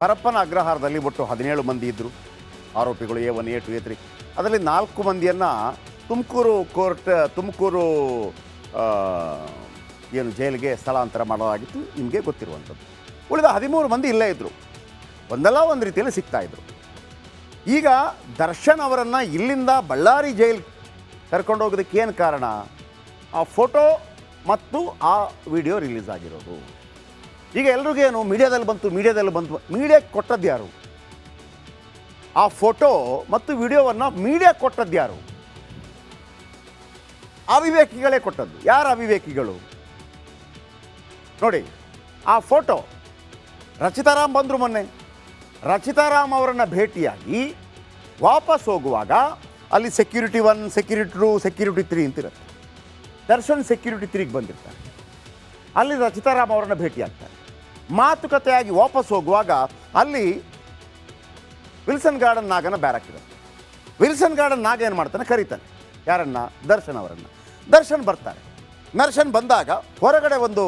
ಪರಪ್ಪನ ಅಗ್ರಹಾರದಲ್ಲಿ ಒಟ್ಟು 17 ಮಂದಿ ಇದ್ದರು ಆರೋಪಿಗಳು. A1 A2 A3. ಅದರಲ್ಲಿ 4 ಮಂದಿಯನ್ನು ತುಮಕೂರು ಏನು ಜೈಲಿಗೆ ಸ್ಥಳಾಂತರ ಮಾಡಲಾಗಿತ್ತು, ನಿಮಗೆ ಗೊತ್ತಿರುವಂಥದ್ದು. ಉಳಿದ 13 ಮಂದಿ ಇಲ್ಲೇ ಇದ್ದರು, ಒಂದಲ್ಲ ಒಂದು ರೀತಿಯಲ್ಲಿ ಸಿಗ್ತಾಯಿದ್ರು. ಈಗ ದರ್ಶನ್ ಅವರನ್ನು ಇಲ್ಲಿಂದ ಬಳ್ಳಾರಿ ಜೈಲ್ ಕರ್ಕೊಂಡೋಗೋದಕ್ಕೆ ಏನು ಕಾರಣ? ಆ ಫೋಟೋ ಮತ್ತು ಆ ವಿಡಿಯೋ ರಿಲೀಸ್ ಆಗಿರೋದು. ಈಗ ಎಲ್ರಿಗೇನು ಮೀಡಿಯಾದಲ್ಲಿ ಬಂತು. ಮೀಡಿಯಾಕ್ಕೆ ಕೊಟ್ಟದ್ದು ಯಾರು? ಆ ಫೋಟೋ ಮತ್ತು ವಿಡಿಯೋವನ್ನು ಮೀಡಿಯಾಕ್ಕೆ ಕೊಟ್ಟದ್ದು ಯಾರು? ಅವಿವೇಕಿಗಳೇ ಕೊಟ್ಟದ್ದು. ಯಾರು ಅವಿವೇಕಿಗಳು ನೋಡಿ. ಆ ಫೋಟೋ ರಚಿತಾರಾಮ್ ಬಂದರು ಮೊನ್ನೆ. ರಚಿತಾರಾಮ್ ಅವರನ್ನು ಭೇಟಿಯಾಗಿ ವಾಪಸ್ ಹೋಗುವಾಗ ಅಲ್ಲಿ ಸೆಕ್ಯೂರಿಟಿ 1, ಸೆಕ್ಯೂರಿಟಿ 2, ಸೆಕ್ಯೂರಿಟಿ 3 ಅಂತಿರುತ್ತೆ. ದರ್ಶನ್ ಸೆಕ್ಯೂರಿಟಿ 3ಗೆ ಬಂದಿರ್ತಾರೆ. ಅಲ್ಲಿ ರಚಿತಾರಾಮ್ ಅವರನ್ನು ಭೇಟಿಯಾಗ್ತಾರೆ. ಮಾತುಕತೆಯಾಗಿ ವಾಪಸ್ ಹೋಗುವಾಗ ಅಲ್ಲಿ ವಿಲ್ಸನ್ ಗಾರ್ಡನ್ ನಾಗನ ಬ್ಯಾರಕ್ ಇರುತ್ತೆ. ವಿಲ್ಸನ್ ಗಾರ್ಡನ್ ನಾಗ ಏನು ಮಾಡ್ತಾನೆ, ಕರೀತಾನೆ ಯಾರನ್ನ? ದರ್ಶನ್ ಅವರನ್ನು. ದರ್ಶನ್ ಬರ್ತಾರೆ. ದರ್ಶನ್ ಬಂದಾಗ ಹೊರಗಡೆ ಒಂದು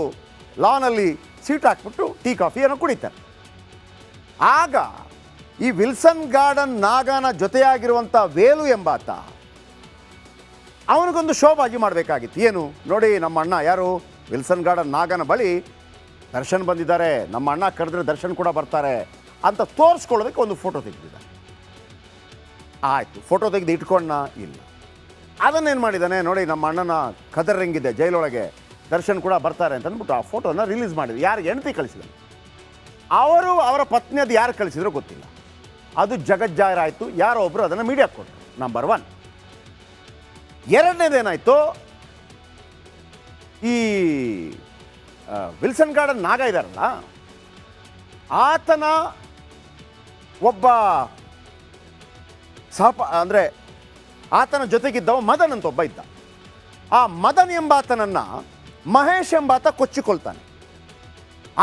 ಲಾನಲ್ಲಿ ಸೀಟ್ ಹಾಕ್ಬಿಟ್ಟು ಟೀ ಕಾಫಿ ಏನೋ ಕುಡಿತಾರೆ. ಆಗ ಈ ವಿಲ್ಸನ್ ಗಾರ್ಡನ್ ನಾಗನ ಜೊತೆಯಾಗಿರುವಂಥ ವೇಲು ಎಂಬಾತ ಅವನಿಗೊಂದು ಶೋಭಾಗಿ ಮಾಡಬೇಕಾಗಿತ್ತು. ಏನು ನೋಡಿ, ನಮ್ಮ ಅಣ್ಣ ಯಾರು ವಿಲ್ಸನ್ ಗಾರ್ಡನ್ ನಾಗನ ಬಳಿ ದರ್ಶನ್ ಬಂದಿದ್ದಾರೆ, ನಮ್ಮ ಅಣ್ಣ ಕರೆದ್ರೆ ದರ್ಶನ್ ಕೂಡ ಬರ್ತಾರೆ ಅಂತ ತೋರಿಸ್ಕೊಳ್ಳೋದಕ್ಕೆ ಒಂದು ಫೋಟೋ ತೆಗೆದಿದ್ದಾನೆ. ಆಯಿತು, ಫೋಟೋ ತೆಗೆದು ಇಟ್ಕೊಂಡ ಇಲ್ಲ. ಅದನ್ನೇನು ಮಾಡಿದ್ದಾನೆ ನೋಡಿ, ನಮ್ಮ ಅಣ್ಣನ ಕದರಂಗಿದೆ ಜೈಲೊಳಗೆ, ದರ್ಶನ್ ಕೂಡ ಬರ್ತಾರೆ ಅಂತ ಅಂದ್ಬಿಟ್ಟು ಆ ಫೋಟೋನ ರಿಲೀಸ್ ಮಾಡಿದ್ರು. ಯಾರಿಗೆ ಹೆಂಡತಿ ಕಳಿಸಿದ್ದಾನೆ? ಅವರ ಪತ್ನಿ ಅದು ಯಾರು ಕಳಿಸಿದ್ರೋ ಗೊತ್ತಿಲ್ಲ. ಅದು ಜಗಜ್ಜಾಹೀರಾಯಿತು. ಯಾರೋ ಒಬ್ಬರು ಅದನ್ನು ಮೀಡಿಯಾಕ್ಕೆ ಕೊಟ್ಟರು. ನಂಬರ್ 1. ಎರಡನೇದೇನಾಯಿತು, ಈ ವಿಲ್ಸನ್ ಗಾರ್ಡನ್ ನಾಗ ಇದ್ದಾರಲ್ಲ, ಆತನ ಒಬ್ಬ ಅಂದರೆ ಆತನ ಜೊತೆಗಿದ್ದವ ಮದನ್ ಅಂತ ಒಬ್ಬ ಇದ್ದ. ಆ ಮದನ್ ಎಂಬಾತನನ್ನು ಮಹೇಶ್ ಎಂಬಾತ ಕೊಚ್ಚಿಕೊಳ್ತಾನೆ.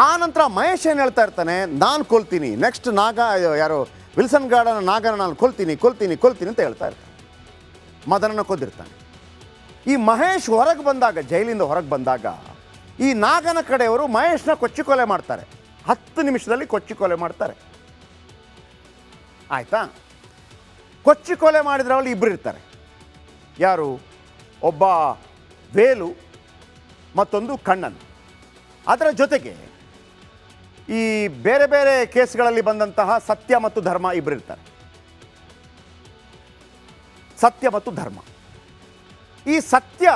ಆ ನಂತರ ಮಹೇಶ್ ಏನು ಹೇಳ್ತಾ ಇರ್ತಾನೆ, ನಾನು ಕೊಲ್ತೀನಿ, ನೆಕ್ಸ್ಟ್ ನಾಗ ಯಾರು ವಿಲ್ಸನ್ ಗಾರ್ಡನ್ ನಾಗನ ನಾನು ಕೊಲ್ತೀನಿ ಅಂತ ಹೇಳ್ತಾ ಇರ್ತಾನೆ. ಮದನನ್ನು ಕೊಂದಿರ್ತಾನೆ. ಈ ಮಹೇಶ್ ಹೊರಗೆ ಬಂದಾಗ, ಜೈಲಿಂದ ಹೊರಗೆ ಬಂದಾಗ, ಈ ನಾಗನ ಕಡೆಯವರು ಮಹೇಶ್ನ ಕೊಚ್ಚಿಕೊಲೆ ಮಾಡ್ತಾರೆ. 10 ನಿಮಿಷದಲ್ಲಿ ಕೊಚ್ಚಿಕೊಲೆ ಮಾಡ್ತಾರೆ. ಆಯಿತಾ? ಕೊಚ್ಚಿಕೊಲೆ ಮಾಡಿದ್ರಲ್ಲಿ ಇಬ್ಬರು ಇರ್ತಾರೆ. ಯಾರು? ಒಬ್ಬ ವೇಲು, ಮತ್ತೊಂದು ಕಣ್ಣನ್. ಅದರ ಜೊತೆಗೆ ಈ ಬೇರೆ ಬೇರೆ ಕೇಸ್ಗಳಲ್ಲಿ ಬಂದಂತಹ ಸತ್ಯ ಮತ್ತು ಧರ್ಮ ಇಬ್ಬರು ಇರ್ತಾರೆ. ಸತ್ಯ ಮತ್ತು ಧರ್ಮ. ಈ ಸತ್ಯ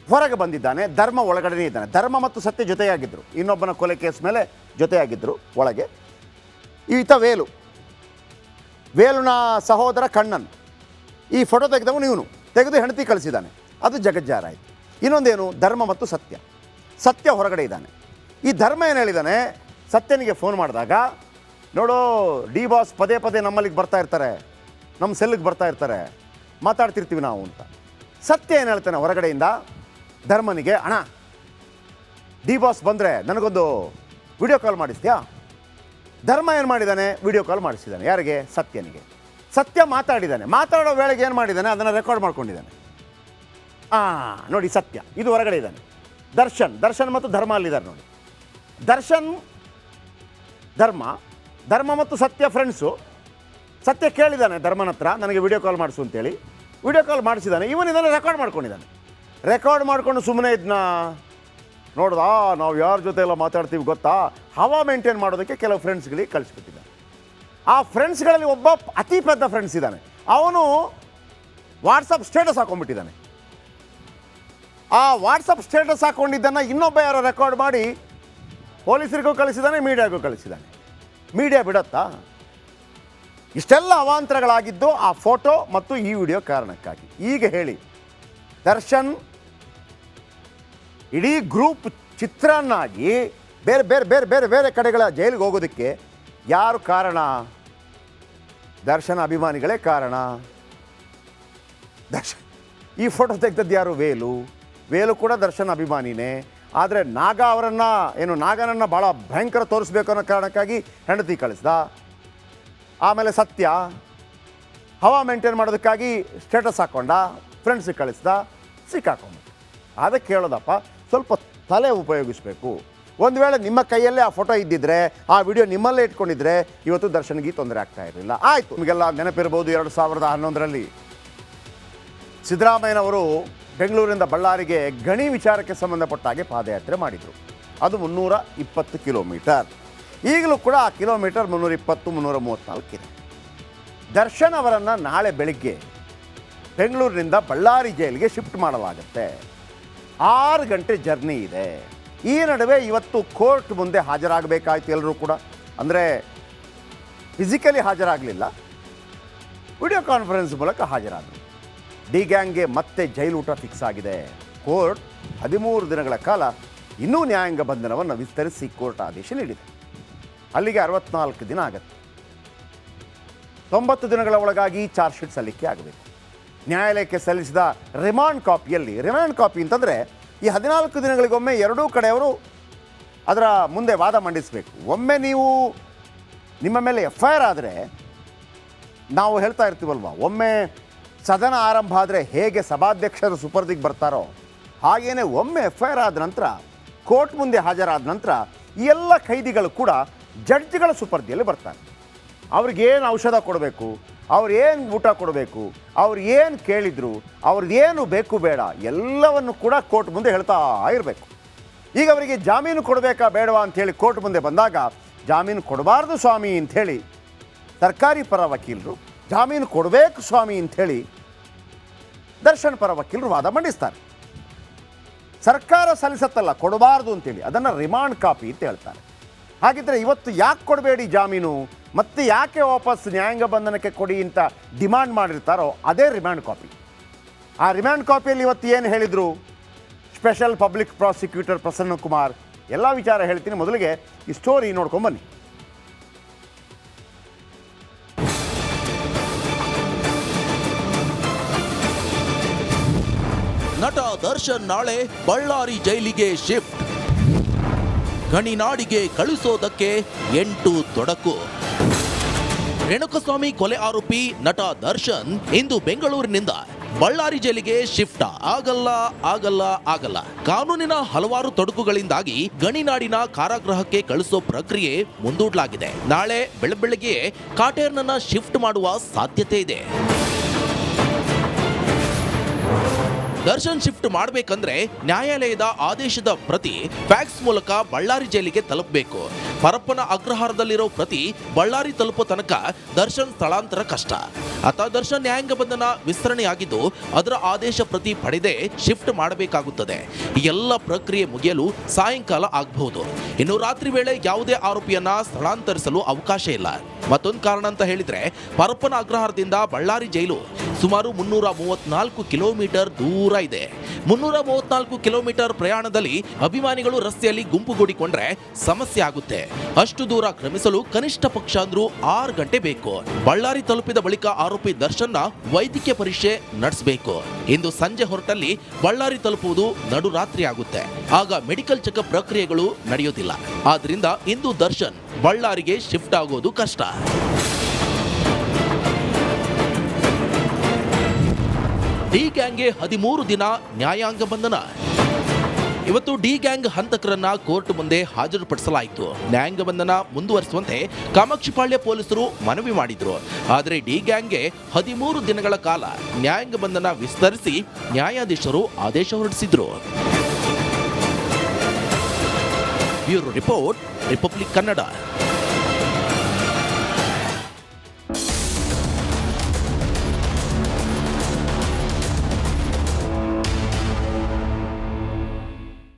ಹೊರಗೆ ಬಂದಿದ್ದಾನೆ, ಧರ್ಮ ಒಳಗಡೆನೇ ಇದ್ದಾನೆ. ಧರ್ಮ ಮತ್ತು ಸತ್ಯ ಜೊತೆಯಾಗಿದ್ದರು. ಇನ್ನೊಬ್ಬನ ಕೊಲೆ ಕೇಸ್ ಮೇಲೆ ಜೊತೆಯಾಗಿದ್ದರು ಒಳಗೆ. ಈತ ವೇಲುನ ಸಹೋದರ ಕಣ್ಣನ್. ಈ ಫೋಟೋ ತೆಗೆದವನು ಇವನು. ತೆಗೆದು ಹೆಂಡತಿ ಕಳಿಸಿದ್ದಾನೆ. ಅದು ಜಗಜ್ಜಾಹೀರಾಯಿತು. ಇನ್ನೊಂದೇನು? ಧರ್ಮ ಮತ್ತು ಸತ್ಯ. ಸತ್ಯ ಹೊರಗಡೆ ಇದ್ದಾನೆ. ಈ ಧರ್ಮ ಏನು ಹೇಳಿದ್ದಾನೆ, ಸತ್ಯನಿಗೆ ಫೋನ್ ಮಾಡಿದಾಗ, ನೋಡು ಡಿ ಬಾಸ್ ಪದೇ ಪದೇ ನಮ್ಮಲ್ಲಿಗೆ ಬರ್ತಾ ಇರ್ತಾರೆ, ನಮ್ಮ ಸೆಲ್ಗೆ ಬರ್ತಾ ಇರ್ತಾರೆ, ಮಾತಾಡ್ತಿರ್ತೀವಿ ನಾವು ಅಂತ. ಸತ್ಯ ಏನು ಹೇಳ್ತಾನೆ ಹೊರಗಡೆಯಿಂದ ಧರ್ಮನಿಗೆ, ಅಣ್ಣ ಡಿ ಬಾಸ್ ಬಂದರೆ ನನಗೊಂದು ವಿಡಿಯೋ ಕಾಲ್ ಮಾಡಿಸ್ತೀಯಾ? ಧರ್ಮ ಏನು ಮಾಡಿದ್ದಾನೆ? ವಿಡಿಯೋ ಕಾಲ್ ಮಾಡಿಸಿದ್ದಾನೆ. ಯಾರಿಗೆ? ಸತ್ಯನಿಗೆ. ಸತ್ಯ ಮಾತಾಡಿದ್ದಾನೆ. ಮಾತಾಡೋ ವೇಳೆಗೆ ಏನು ಮಾಡಿದ್ದಾನೆ, ಅದನ್ನು ರೆಕಾರ್ಡ್ ಮಾಡ್ಕೊಂಡಿದ್ದಾನೆ. ನೋಡಿ ಸತ್ಯ ಇದು ಹೊರಗಡೆ ಇದ್ದಾನೆ. ದರ್ಶನ್ ಮತ್ತು ಧರ್ಮ ಅಲ್ಲಿದ್ದಾರೆ ನೋಡಿ. ದರ್ಶನ್ ಧರ್ಮ ಮತ್ತು ಸತ್ಯ ಫ್ರೆಂಡ್ಸು. ಸತ್ಯ ಕೇಳಿದ್ದಾನೆ ಧರ್ಮನ ಹತ್ರ, ನನಗೆ ವಿಡಿಯೋ ಕಾಲ್ ಮಾಡಿಸು ಅಂತೇಳಿ. ವಿಡಿಯೋ ಕಾಲ್ ಮಾಡಿಸಿದ್ದಾನೆ. ಇವನು ಇದನ್ನು ರೆಕಾರ್ಡ್ ಮಾಡ್ಕೊಂಡಿದ್ದಾನೆ. ರೆಕಾರ್ಡ್ ಮಾಡಿಕೊಂಡು ಸುಮ್ಮನೆ ಇದನ್ನ ನೋಡ್ದಾ, ನಾವು ಯಾರ ಜೊತೆ ಎಲ್ಲ ಮಾತಾಡ್ತೀವಿ ಗೊತ್ತಾ, ಹವಾ ಮೇಂಟೈನ್ ಮಾಡೋದಕ್ಕೆ ಕೆಲವು ಫ್ರೆಂಡ್ಸ್ಗಳಿಗೆ ಕಳಿಸ್ಬಿಟ್ಟಿದ್ದಾನೆ. ಆ ಫ್ರೆಂಡ್ಸ್ಗಳಲ್ಲಿ ಒಬ್ಬ ಅತಿ ಪೆದ್ದ ಫ್ರೆಂಡ್ಸ್ ಇದ್ದಾನೆ. ಅವನು ವಾಟ್ಸಪ್ ಸ್ಟೇಟಸ್ ಹಾಕೊಂಡ್ಬಿಟ್ಟಿದ್ದಾನೆ. ಆ ವಾಟ್ಸಪ್ ಸ್ಟೇಟಸ್ ಹಾಕ್ಕೊಂಡಿದ್ದನ್ನು ಇನ್ನೊಬ್ಬ ಯಾರೋ ರೆಕಾರ್ಡ್ ಮಾಡಿ ಪೊಲೀಸರಿಗೂ ಕಳಿಸಿದ್ದಾನೆ, ಮೀಡಿಯಾಗೂ ಕಳಿಸಿದ್ದಾನೆ. ಮೀಡಿಯಾ ಬಿಡತ್ತಾ? ಇಷ್ಟೆಲ್ಲ ಅವಾಂತರಗಳಾಗಿದ್ದು ಆ ಫೋಟೋ ಮತ್ತು ಈ ವಿಡಿಯೋ ಕಾರಣಕ್ಕಾಗಿ. ಈಗ ಹೇಳಿ, ದರ್ಶನ್ ಇಡೀ ಗ್ರೂಪ್ ಚಿತ್ರನ್ನಾಗಿ ಬೇರೆ ಬೇರೆ ಬೇರೆ ಬೇರೆ ಬೇರೆ ಕಡೆಗಳ ಜೈಲಿಗೆ ಹೋಗೋದಕ್ಕೆ ಯಾರು ಕಾರಣ? ದರ್ಶನ್ ಅಭಿಮಾನಿಗಳೇ ಕಾರಣ. ಈ ಫೋಟೋ ತೆಗೆದದ್ದು ಯಾರು? ವೇಲು ಕೂಡ ದರ್ಶನ್ ಅಭಿಮಾನಿನೇ. ಆದರೆ ನಾಗನನ್ನು ಭಾಳ ಭಯಂಕರ ತೋರಿಸ್ಬೇಕು ಅನ್ನೋ ಕಾರಣಕ್ಕಾಗಿ ಹೆಂಡತಿ ಕಳಿಸ್ದ. ಆಮೇಲೆ ಸತ್ಯ ಹವಾ ಮೇಂಟೈನ್ ಮಾಡೋದಕ್ಕಾಗಿ ಸ್ಟೇಟಸ್ ಹಾಕ್ಕೊಂಡ, ಫ್ರೆಂಡ್ಸಿಗೆ ಕಳಿಸ್ದ, ಸಿಕ್ಕಾಕೊಂಡ. ಅದಕ್ಕೆ ಹೇಳೋದಪ್ಪ, ಸ್ವಲ್ಪ ತಲೆ ಉಪಯೋಗಿಸಬೇಕು. ಒಂದು ವೇಳೆ ನಿಮ್ಮ ಕೈಯಲ್ಲೇ ಆ ಫೋಟೋ ಇದ್ದಿದ್ರೆ, ಆ ವಿಡಿಯೋ ನಿಮ್ಮಲ್ಲೇ ಇಟ್ಕೊಂಡಿದ್ರೆ ಇವತ್ತು ದರ್ಶನ್ಗೆ ತೊಂದರೆ ಆಗ್ತಾ ಇರಲಿಲ್ಲ. ಆಯಿತು, ನಿಮಗೆಲ್ಲ ನೆನಪಿರ್ಬೋದು 2011ರಲ್ಲಿ ಸಿದ್ದರಾಮಯ್ಯನವರು ಬೆಂಗಳೂರಿಂದ ಬಳ್ಳಾರಿಗೆ ಗಣಿ ವಿಚಾರಕ್ಕೆ ಸಂಬಂಧಪಟ್ಟ ಹಾಗೆ ಪಾದಯಾತ್ರೆ ಮಾಡಿದರು. ಅದು 320 ಕಿಲೋಮೀಟರ್. ಈಗಲೂ ಕೂಡ ಆ ಕಿಲೋಮೀಟರ್ 320-334 ಇದೆ. ದರ್ಶನ್ ಅವರನ್ನು ನಾಳೆ ಬೆಳಿಗ್ಗೆ ಬೆಂಗಳೂರಿನಿಂದ ಬಳ್ಳಾರಿ ಜೈಲಿಗೆ ಶಿಫ್ಟ್ ಮಾಡಲಾಗುತ್ತೆ. 6 ಗಂಟೆ ಜರ್ನಿ ಇದೆ. ಈ ನಡುವೆ ಇವತ್ತು ಕೋರ್ಟ್ ಮುಂದೆ ಹಾಜರಾಗಬೇಕಾಯ್ತು ಎಲ್ಲರೂ ಕೂಡ. ಅಂದರೆ ಫಿಸಿಕಲಿ ಹಾಜರಾಗಲಿಲ್ಲ, ವಿಡಿಯೋ ಕಾನ್ಫರೆನ್ಸ್ ಮೂಲಕ ಹಾಜರಾದರು. ಡಿ ಗ್ಯಾಂಗ್ಗೆ ಮತ್ತೆ ಜೈಲು ಊಟ ಫಿಕ್ಸ್ ಆಗಿದೆ. ಕೋರ್ಟ್ 13 ದಿನಗಳ ಕಾಲ ಇನ್ನೂ ನ್ಯಾಯಾಂಗ ಬಂಧನವನ್ನು ವಿಸ್ತರಿಸಿ ಕೋರ್ಟ್ ಆದೇಶ ನೀಡಿದೆ. ಅಲ್ಲಿಗೆ 64 ದಿನ ಆಗುತ್ತೆ. 90 ದಿನಗಳ ಒಳಗಾಗಿ ಚಾರ್ಜ್ ಶೀಟ್ ಸಲ್ಲಿಕೆ ಆಗಬೇಕು. ನ್ಯಾಯಾಲಯಕ್ಕೆ ಸಲ್ಲಿಸಿದ ರಿಮಾಂಡ್ ಕಾಪಿಯಲ್ಲಿ, ರಿಮಾಂಡ್ ಕಾಪಿ ಅಂತಂದರೆ ಈ 14 ದಿನಗಳಿಗೊಮ್ಮೆ ಎರಡೂ ಕಡೆಯವರು ಅದರ ಮುಂದೆ ವಾದ ಮಂಡಿಸಬೇಕು. ಒಮ್ಮೆ ನೀವು ನಿಮ್ಮ ಮೇಲೆ FIR ಆದರೆ, ನಾವು ಹೇಳ್ತಾ ಇರ್ತೀವಲ್ವ, ಒಮ್ಮೆ ಸದನ ಆರಂಭ ಆದರೆ ಹೇಗೆ ಸಭಾಧ್ಯಕ್ಷರು ಸುಪರ್ದಿಗೆ ಬರ್ತಾರೋ ಹಾಗೇನೆ ಒಮ್ಮೆ FIR ಆದ ನಂತರ ಕೋರ್ಟ್ ಮುಂದೆ ಹಾಜರಾದ ನಂತರ ಈ ಎಲ್ಲ ಖೈದಿಗಳು ಕೂಡ ಜಡ್ಜ್ಗಳ ಸುಪರ್ದಿಯಲ್ಲಿ ಬರ್ತಾರೆ. ಅವ್ರಿಗೇನು ಔಷಧ ಕೊಡಬೇಕು, ಅವ್ರೇನು ಊಟ ಕೊಡಬೇಕು, ಅವ್ರು ಏನು ಕೇಳಿದ್ರು, ಅವ್ರದ್ದೇನು ಬೇಕು ಬೇಡ ಎಲ್ಲವನ್ನು ಕೂಡ ಕೋರ್ಟ್ ಮುಂದೆ ಹೇಳ್ತಾ ಇರಬೇಕು. ಈಗ ಅವರಿಗೆ ಜಾಮೀನು ಕೊಡಬೇಕಾ ಬೇಡವಾ ಅಂಥೇಳಿ ಕೋರ್ಟ್ ಮುಂದೆ ಬಂದಾಗ, ಜಾಮೀನು ಕೊಡಬಾರ್ದು ಸ್ವಾಮಿ ಅಂಥೇಳಿ ಸರ್ಕಾರಿ ಪರ ವಕೀಲರು, ಜಾಮೀನು ಕೊಡಬೇಕು ಸ್ವಾಮಿ ಅಂಥೇಳಿ ದರ್ಶನ್ ಪರ ವಕೀಲರು ವಾದ ಮಂಡಿಸ್ತಾರೆ. ಸರ್ಕಾರ ಸಲ್ಲಿಸತ್ತಲ್ಲ ಕೊಡಬಾರ್ದು ಅಂತೇಳಿ, ಅದನ್ನು ರಿಮಾಂಡ್ ಕಾಪಿ ಅಂತ ಹೇಳ್ತಾರೆ. ಹಾಗಿದ್ರೆ ಇವತ್ತು ಯಾಕೆ ಕೊಡಬೇಡಿ ಜಾಮೀನು, ಮತ್ತೆ ಯಾಕೆ ವಾಪಸ್ ನ್ಯಾಯಾಂಗ ಬಂಧನಕ್ಕೆ ಕೊಡಿ ಅಂತ ಡಿಮಾಂಡ್ ಮಾಡಿರ್ತಾರೋ ಅದೇ ರಿಮಾಂಡ್ ಕಾಪಿ. ಆ ರಿಮಾಂಡ್ ಕಾಪಿಯಲ್ಲಿ ಇವತ್ತು ಏನು ಹೇಳಿದರು special public prosecutor Prasanna Kumar, ಎಲ್ಲ ವಿಚಾರ ಹೇಳ್ತೀನಿ. ಮೊದಲಿಗೆ ಈ ಸ್ಟೋರಿ ನೋಡ್ಕೊಂಬನ್ನಿ. ನಟ ದರ್ಶನ್ ನಾಳೆ ಬಳ್ಳಾರಿ ಜೈಲಿಗೆ ಶಿಫ್ಟ್. ಗಣಿನಾಡಿಗೆ ಕಳಿಸೋದಕ್ಕೆ 8 ತೊಡಕು. ರೇಣುಕಸ್ವಾಮಿ ಕೊಲೆ ಆರೋಪಿ ನಟ ದರ್ಶನ್ ಇಂದು ಬೆಂಗಳೂರಿನಿಂದ ಬಳ್ಳಾರಿ ಜೈಲಿಗೆ ಶಿಫ್ಟ್ ಆಗಲ್ಲ. ಕಾನೂನಿನ ಹಲವಾರು ತೊಡಕುಗಳಿಂದಾಗಿ ಗಣಿನಾಡಿನ ಕಾರಾಗೃಹಕ್ಕೆ ಕಳಿಸೋ ಪ್ರಕ್ರಿಯೆ ಮುಂದೂಡಲಾಗಿದೆ. ನಾಳೆ ಬೆಳಗ್ಗೆ ಕಾಟೇರ್ನನ್ನ ಶಿಫ್ಟ್ ಮಾಡುವ ಸಾಧ್ಯತೆ ಇದೆ. ದರ್ಶನ್ ಶಿಫ್ಟ್ ಮಾಡಬೇಕಂದ್ರೆ ನ್ಯಾಯಾಲಯದ ಆದೇಶದ ಪ್ರತಿ ಫ್ಯಾಕ್ಸ್ ಮೂಲಕ ಬಳ್ಳಾರಿ ಜೈಲಿಗೆ ತಲುಪಬೇಕು. ಪರಪ್ಪನ ಅಗ್ರಹಾರದಲ್ಲಿರೋ ಪ್ರತಿ ಬಳ್ಳಾರಿ ತಲುಪೋ ತನಕ ದರ್ಶನ್ ಸ್ಥಳಾಂತರ ಕಷ್ಟ. ದರ್ಶನ್ ನ್ಯಾಯಾಂಗ ಬಂಧನ ವಿಸ್ತರಣೆಯಾಗಿದ್ದು ಅದರ ಆದೇಶ ಪ್ರತಿ ಪಡೆದೇ ಶಿಫ್ಟ್ ಮಾಡಬೇಕಾಗುತ್ತದೆ. ಈ ಎಲ್ಲ ಪ್ರಕ್ರಿಯೆ ಮುಗಿಯಲು ಸಾಯಂಕಾಲ ಆಗಬಹುದು. ಇನ್ನು ರಾತ್ರಿ ವೇಳೆ ಯಾವುದೇ ಆರೋಪಿಯನ್ನ ಸ್ಥಳಾಂತರಿಸಲು ಅವಕಾಶ ಇಲ್ಲ. ಮತ್ತೊಂದು ಕಾರಣ ಅಂತ ಹೇಳಿದ್ರೆ, ಪರಪ್ಪನ ಅಗ್ರಹಾರದಿಂದ ಬಳ್ಳಾರಿ ಜೈಲು ಸುಮಾರು 334 ಕಿಲೋಮೀಟರ್ ದೂರ ಇದೆ. 334 ಕಿಲೋಮೀಟರ್ ಪ್ರಯಾಣದಲ್ಲಿ ಅಭಿಮಾನಿಗಳು ರಸ್ತೆಯಲ್ಲಿ ಗುಂಪುಗೂಡಿಕೊಂಡ್ರೆ ಸಮಸ್ಯೆ ಆಗುತ್ತೆ. ಅಷ್ಟು ದೂರ ಕ್ರಮಿಸಲು ಕನಿಷ್ಠ ಪಕ್ಷ ಅಂದ್ರೂ 6 ಗಂಟೆ ಬೇಕು. ಬಳ್ಳಾರಿ ತಲುಪಿದ ಬಳಿಕ ಆರೋಪಿ ದರ್ಶನ್ನ ವೈದ್ಯಕೀಯ ಪರೀಕ್ಷೆ ನಡೆಸಬೇಕು. ಇಂದು ಸಂಜೆ ಹೊರಟಲ್ಲಿ ಬಳ್ಳಾರಿ ತಲುಪುವುದು ನಡುರಾತ್ರಿ ಆಗುತ್ತೆ. ಆಗ ಮೆಡಿಕಲ್ ಚೆಕಪ್ ಪ್ರಕ್ರಿಯೆಗಳು ನಡೆಯೋದಿಲ್ಲ. ಆದ್ರಿಂದ ಇಂದು ದರ್ಶನ್ ಬಳ್ಳಾರಿಗೆ ಶಿಫ್ಟ್ ಆಗೋದು ಕಷ್ಟ. ಡಿ ಗ್ಯಾಂಗ್ಗೆ 13 ದಿನ ನ್ಯಾಯಾಂಗ ಬಂಧನ. ಇವತ್ತು ಡಿ ಗ್ಯಾಂಗ್ ಹಂತಕರನ್ನ ಕೋರ್ಟ್ ಮುಂದೆ ಹಾಜರುಪಡಿಸಲಾಯಿತು. ನ್ಯಾಯಾಂಗ ಬಂಧನ ಮುಂದುವರಿಸುವಂತೆ ಕಾಮಾಕ್ಷಿಪಾಳ್ಯ ಪೊಲೀಸರು ಮನವಿ ಮಾಡಿದ್ರು. ಆದರೆ ಡಿ ಗ್ಯಾಂಗ್ಗೆ 13 ದಿನಗಳ ಕಾಲ ನ್ಯಾಯಾಂಗ ಬಂಧನ ವಿಸ್ತರಿಸಿ ನ್ಯಾಯಾಧೀಶರು ಆದೇಶ ಹೊರಡಿಸಿದ್ರು. Bureau report, republic Kannada.